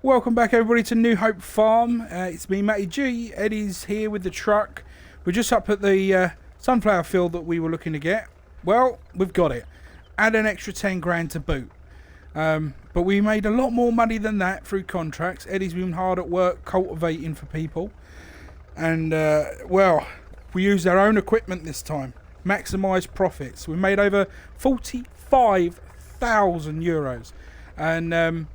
welcome back everybody to New Hope Farm. It's me, Matty G. Eddie's here with the truck. We're just up at the sunflower field that we were looking to get. Well, we've got it. Add an extra 10 grand to boot. But we made a lot more money than that through contracts. Eddie's been hard at work cultivating for people. And, well, we used our own equipment this time. Maximised profits. We made over 45,000 euros. And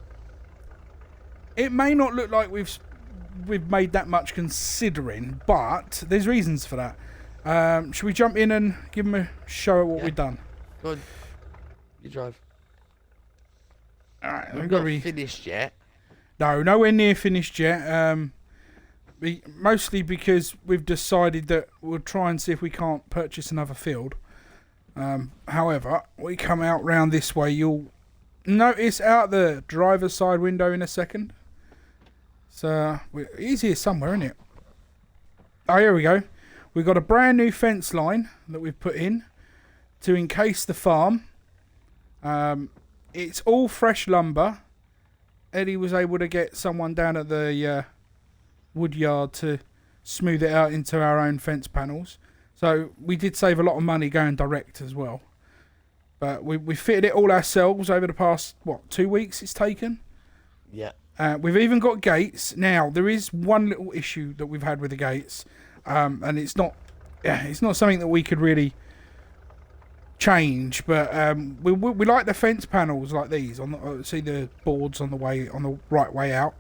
it may not look like we've made that much considering, but there's reasons for that. Should we jump in and give them a show of what we've done? Go on. You drive. Alright, We're not finished yet. No, nowhere near finished yet. Mostly because we've decided that we'll try and see if we can't purchase another field. However, we come out round this way, you'll notice out the driver's side window in a second. So, he's here somewhere, isn't it? Oh, here we go. We've got a brand new fence line that we've put in to encase the farm. It's all fresh lumber. Eddie was able to get someone down at the wood yard to smooth it out into our own fence panels. So we did save a lot of money going direct as well. But we fitted it all ourselves over the past, 2 weeks it's taken? Yeah. We've even got gates. Now, there is one little issue that we've had with the gates. And it's not something that we could really change, but we like the fence panels like these. See the boards on the right way out.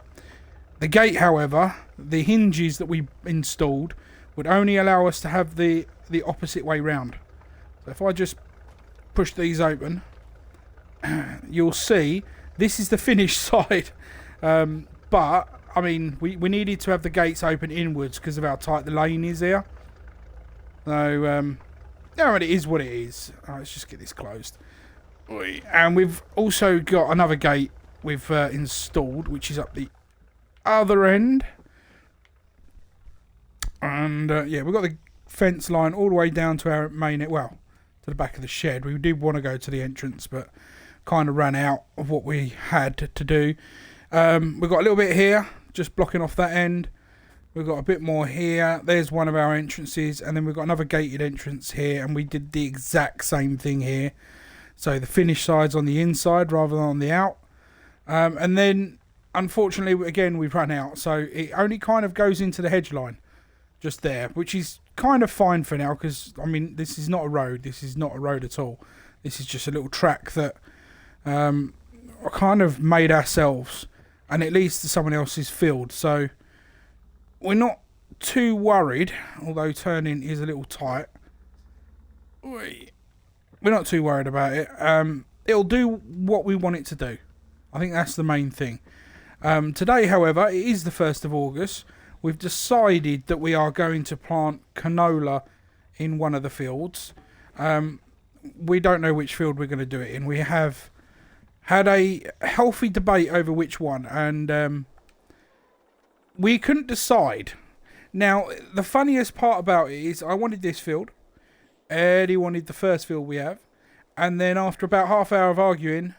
The gate, however, the hinges that we installed would only allow us to have the opposite way round. So if I just push these open, you'll see this is the finished side. But I mean, we needed to have the gates open inwards because of how tight the lane is here. So, it is what it is. Let's just get this closed. And we've also got another gate we've installed, which is up the other end. And, yeah, we've got the fence line all the way down to our main, to the back of the shed. We did want to go to the entrance, but kind of ran out of what we had to do. We've got a little bit here, just blocking off that end. We've got a bit more here. There's one of our entrances. And then we've got another gated entrance here. And we did the exact same thing here. So the finished side's on the inside rather than on the out. And then, unfortunately, again, we've run out. So it only kind of goes into the hedge line. Just there. Which is kind of fine for now. Because, I mean, this is not a road. This is not a road at all. This is just a little track that I kind of made ourselves. And it leads to someone else's field. So we're not too worried, although turning is a little tight. We're not too worried about it. It'll do what we want it to do. I think that's the main thing. Today, however, it is the 1st of August. We've decided that we are going to plant canola in one of the fields. We don't know which field we're going to do it in. We have had a healthy debate over which one, and we couldn't decide. Now, the funniest part about it is I wanted this field. Eddie wanted the first field we have. And then after about half hour of arguing,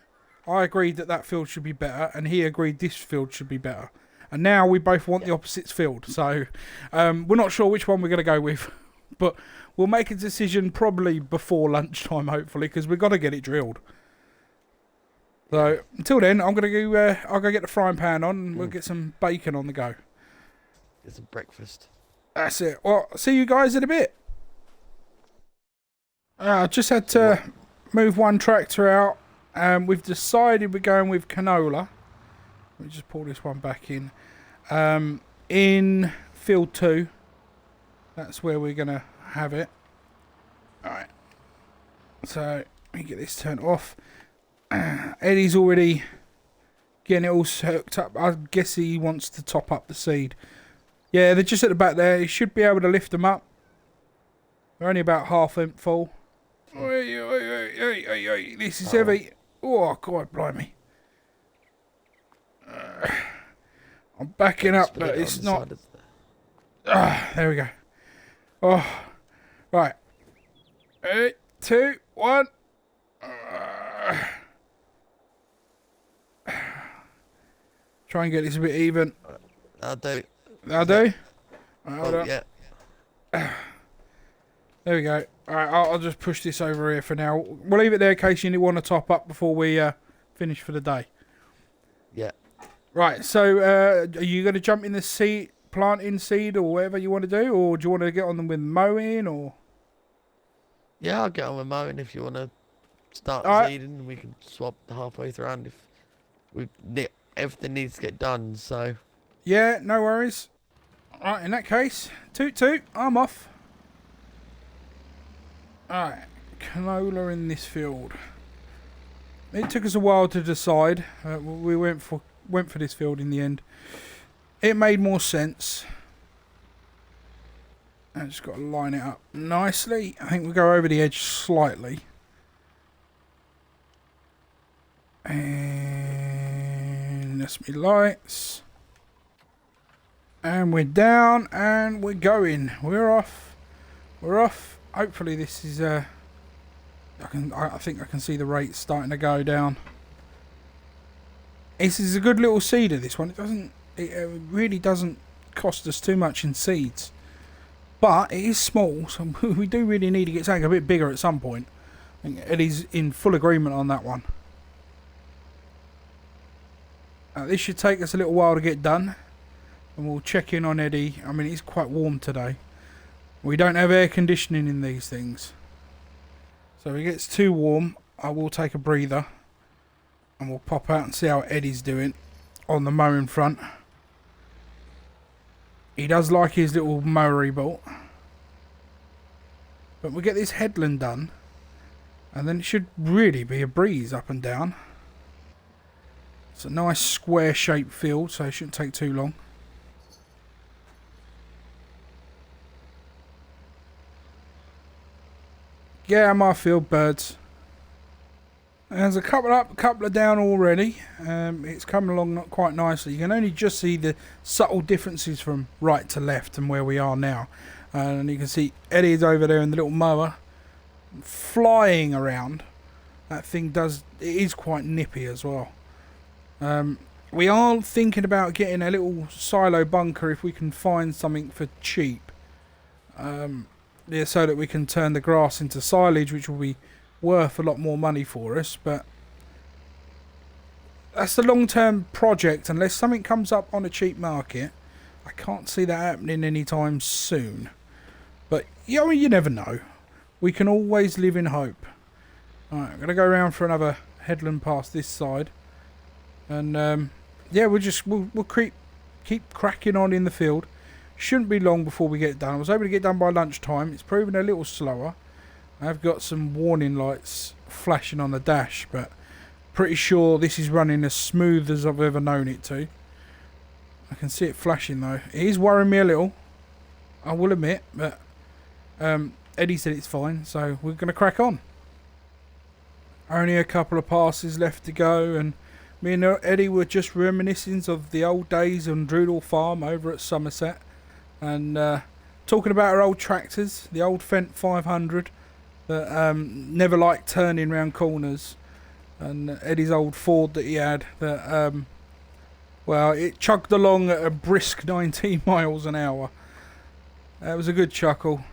I agreed that field should be better, and he agreed this field should be better. And now we both want the opposite field. So we're not sure which one we're going to go with. But we'll make a decision probably before lunchtime, hopefully, because we've got to get it drilled. So until then, I'm gonna go. I'll go get the frying pan on, and we'll get some bacon on the go. Get some breakfast. That's it. Well, see you guys in a bit. I just had to move one tractor out, and we've decided we're going with canola. Let me just pull this one back in. In field 2, that's where we're gonna have it. All right. So let me get this turned off. Eddie's already getting it all hooked up. I guess he wants to top up the seed. Yeah, they're just at the back there. He should be able to lift them up. They're only about half full. This is heavy. Oh, God, blimey. I'm backing up, but it's not. There we go. Oh, right. 3, 2, 1. Try and get this a bit even. I'll do. I'll do. Right, hold Oh, up. yeah. There we go. Alright, I'll just push this over here for now. We'll leave it there in case you want to top up before we finish for the day. Yeah. Right, so are you going to jump in the seed, planting seed or whatever you want to do? Or do you want to get on them with mowing or... Yeah, I'll get on with mowing if you want to start Alright. seeding, and we can swap halfway through if everything needs to get done, so... Yeah, no worries. Alright, in that case, toot toot, I'm off. Alright, canola in this field. It took us a while to decide. We went for this field in the end. It made more sense. I just got to line it up nicely. I think we'll go over the edge slightly. And that's me lights. And we're down and we're going. We're off. We're off. Hopefully this is I think I can see the rate starting to go down. This is a good little seeder, this one. It really doesn't cost us too much in seeds. But it is small, so we do really need to get something a bit bigger at some point. I think Eddie's in full agreement on that one. This should take us a little while to get done. And we'll check in on Eddie. I mean, it's quite warm today. We don't have air conditioning in these things. So if it gets too warm, I will take a breather. And we'll pop out and see how Eddie's doing on the mowing front. He does like his little mower he bought. But we'll get this headland done. And then it should really be a breeze up and down. It's a nice square shaped field, so it shouldn't take too long. Yeah, my field, birds. There's a couple up, a couple of down already. It's coming along not quite nicely. You can only just see the subtle differences from right to left and where we are now. And you can see Eddie's over there in the little mower flying around. That thing it is quite nippy as well. We are thinking about getting a little silo bunker if we can find something for cheap. Yeah, so that we can turn the grass into silage, which will be worth a lot more money for us. But that's the long-term project. Unless something comes up on a cheap market, I can't see that happening anytime soon. But yeah, I mean, you never know. We can always live in hope. Alright, I'm going to go around for another headland past this side. And yeah, we'll keep cracking on in the field. Shouldn't be long before we get done. I was able to get done by lunchtime. It's proven a little slower. I've got some warning lights flashing on the dash, but pretty sure this is running as smooth as I've ever known it to. I can see it flashing though. It is worrying me a little, I will admit, but Eddie said it's fine, so we're going to crack on. Only a couple of passes left to go, and me and Eddie were just reminiscing of the old days on Droodel farm over at Somerset. And talking about our old tractors, the old Fent 500 that never liked turning round corners, and Eddie's old Ford that he had that well, it chugged along at a brisk 19 miles an hour. That was a good chuckle.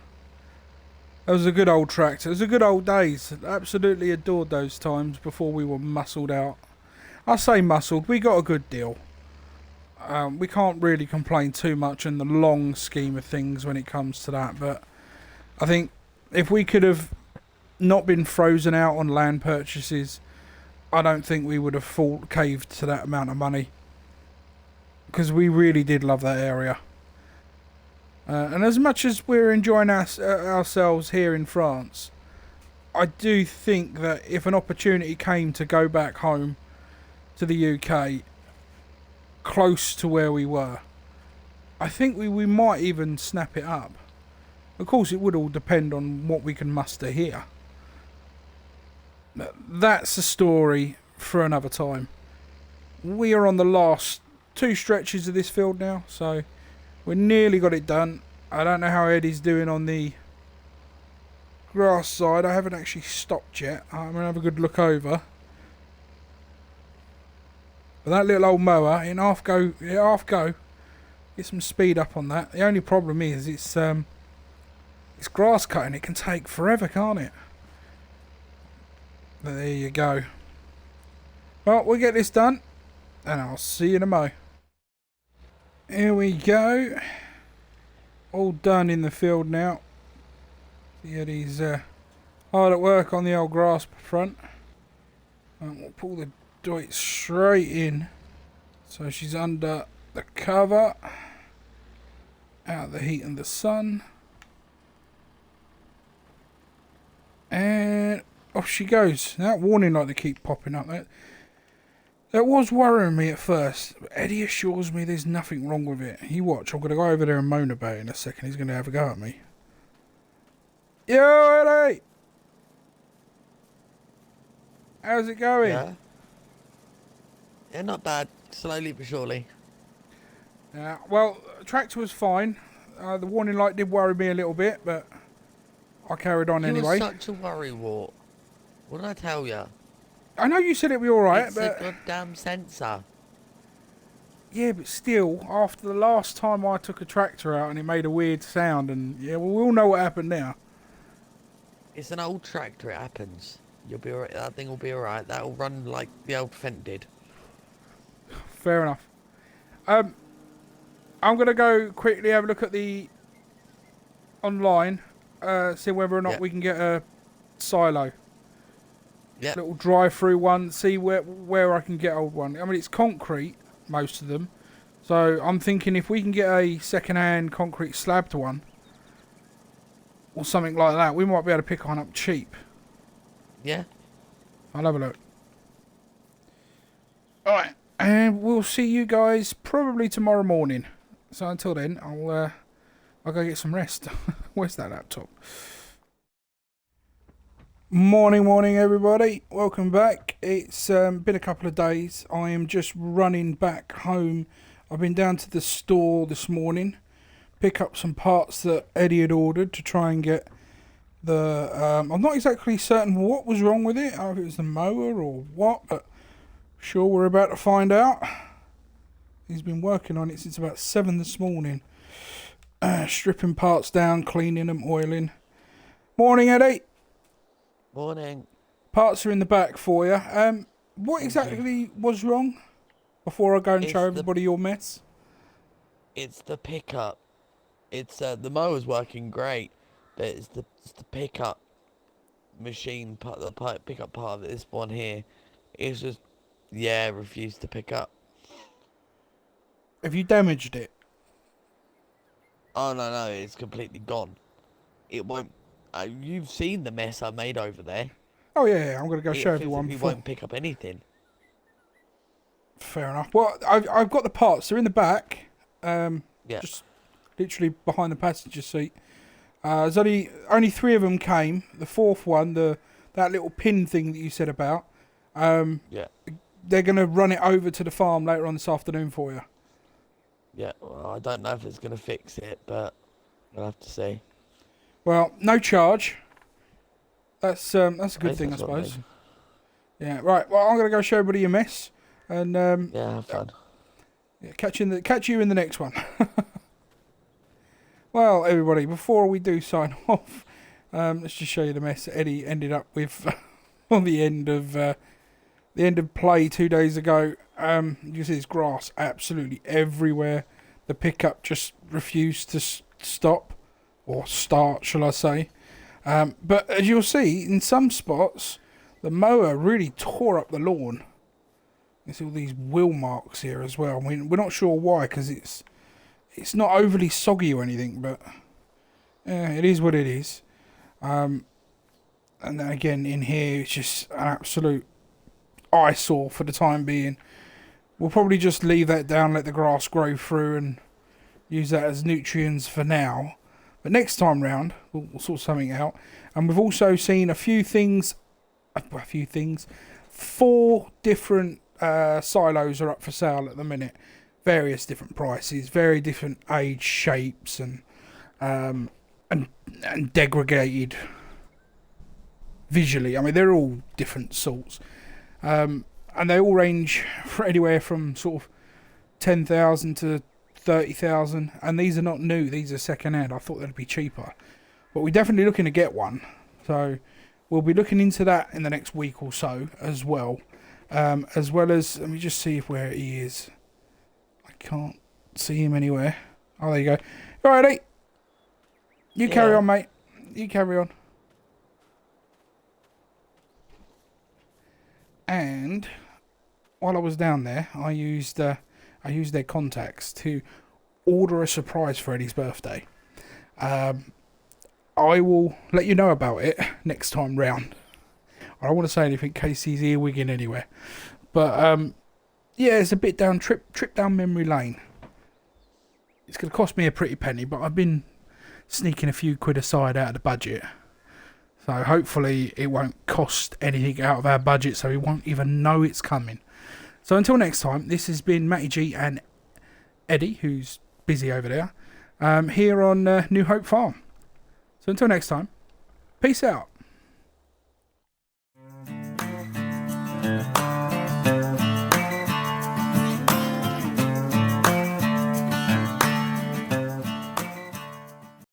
That was a good old tractor. It was a good old days. Absolutely adored those times before we were muscled out. I say muscled, we got a good deal. We can't really complain too much in the long scheme of things when it comes to that, but I think if we could have not been frozen out on land purchases, I don't think we would have caved to that amount of money, because we really did love that area. And as much as we're enjoying ourselves here in France, I do think that if an opportunity came to go back home to the UK, close to where we were, I think we might even snap it up. Of course, it would all depend on what we can muster here. That's a story for another time. We are on the last 2 stretches of this field now, so we nearly got it done. I don't know how Eddie's doing on the grass side. I haven't actually stopped yet. I'm going to have a good look over. But that little old mower, in half go, get some speed up on that. The only problem is it's grass cutting. It can take forever, can't it? But there you go. Well, we'll get this done, and I'll see you in a mo. Here we go. All done in the field now. See Eddie's hard at work on the old grass front. And we'll pull the doit straight in. So she's under the cover. Out of the heat and the sun. And off she goes. That warning light to keep popping up. That was worrying me at first. But Eddie assures me there's nothing wrong with it. You watch, I'm going to go over there and moan about it in a second. He's going to have a go at me. Yo, Eddie! How's it going? Yeah, not bad. Slowly but surely. Yeah, well, the tractor was fine. The warning light did worry me a little bit, but I carried on anyway. You were such a worrywart. What did I tell you? I know you said it'd be alright, It's but... a goddamn sensor. Yeah, but still, after the last time I took a tractor out and it made a weird sound, and yeah, well, we all know what happened now. It's an old tractor, it happens. You'll be alright, that thing will be alright. That'll run like the old Fent did. Fair enough. I'm going to go quickly have a look at the online, see whether or not we can get a silo. Yeah. Little drive-through one, see where I can get old one. I mean, it's concrete, most of them. So I'm thinking if we can get a second-hand concrete slabbed one, or something like that, we might be able to pick one up cheap. Yeah. I'll have a look. Alright, and we'll see you guys probably tomorrow morning. So until then, I'll go get some rest. Where's that laptop? Morning everybody. Welcome back. It's been a couple of days. I am just running back home. I've been down to the store this morning, pick up some parts that Eddie had ordered to try and get the... I'm not exactly certain what was wrong with it, if it was the mower or what, but sure we're about to find out. He's been working on it since about 7 this morning. Stripping parts down, cleaning them, oiling. Morning, Eddie. Morning. Parts are in the back for you. What exactly was wrong? Before I go and show everybody your mess. It's the pickup. It's the mower's working great, but it's the pickup machine part, the pickup part of this one here. It's just refused to pick up. Have you damaged it? Oh no, it's completely gone. It won't. You've seen the mess I made over there. Oh yeah, I'm gonna go show everyone. It won't pick up anything. Fair enough. Well, I've got the parts. They're in the back. Just literally behind the passenger seat. There's only 3 of them came. The 4th one, that little pin thing that you said about. They're gonna run it over to the farm later on this afternoon for you. Yeah. Well, I don't know if it's gonna fix it, but we'll have to see. Well, no charge. That's a good thing, I suppose. Yeah. Right. Well, I'm gonna go show everybody your mess, and have fun. Yeah, catch you in the next one. Well, everybody, before we do sign off, let's just show you the mess Eddie ended up with on the end of play 2 days ago. You can see there's grass absolutely everywhere. The pickup just refused to stop, or start, shall I say. But as you'll see, in some spots, the mower really tore up the lawn. You see all these wheel marks here as well. I mean, we're not sure why, because it's not overly soggy or anything, but it is what it is. And then again, in here, it's just an absolute eyesore for the time being. We'll probably just leave that down, let the grass grow through, and use that as nutrients for now. But next time round, we'll sort something out. And we've also seen a few things. 4 different silos are up for sale at the minute. Various different prices, very different age, shapes, and degraded visually. I mean, they're all different sorts. and they all range for anywhere from sort of 10,000 to 30,000, and these are not new, these are second hand. I thought they'd be cheaper, but we're definitely looking to get one, so we'll be looking into that in the next week or so as well. As well as, let me just see where he is. I can't see him anywhere. Oh, there you go. Alrighty, you carry on, mate, you carry on. And while I was down there, I used their contacts to order a surprise for Eddie's birthday. I will let you know about it next time round. I don't want to say anything in case he's earwigging anywhere. But yeah, it's a bit down trip down memory lane. It's going to cost me a pretty penny, but I've been sneaking a few quid aside out of the budget. So hopefully it won't cost anything out of our budget, so we won't even know it's coming. So until next time, this has been Matty G and Eddie, who's busy over there, here on New Hope Farm. So until next time, peace out.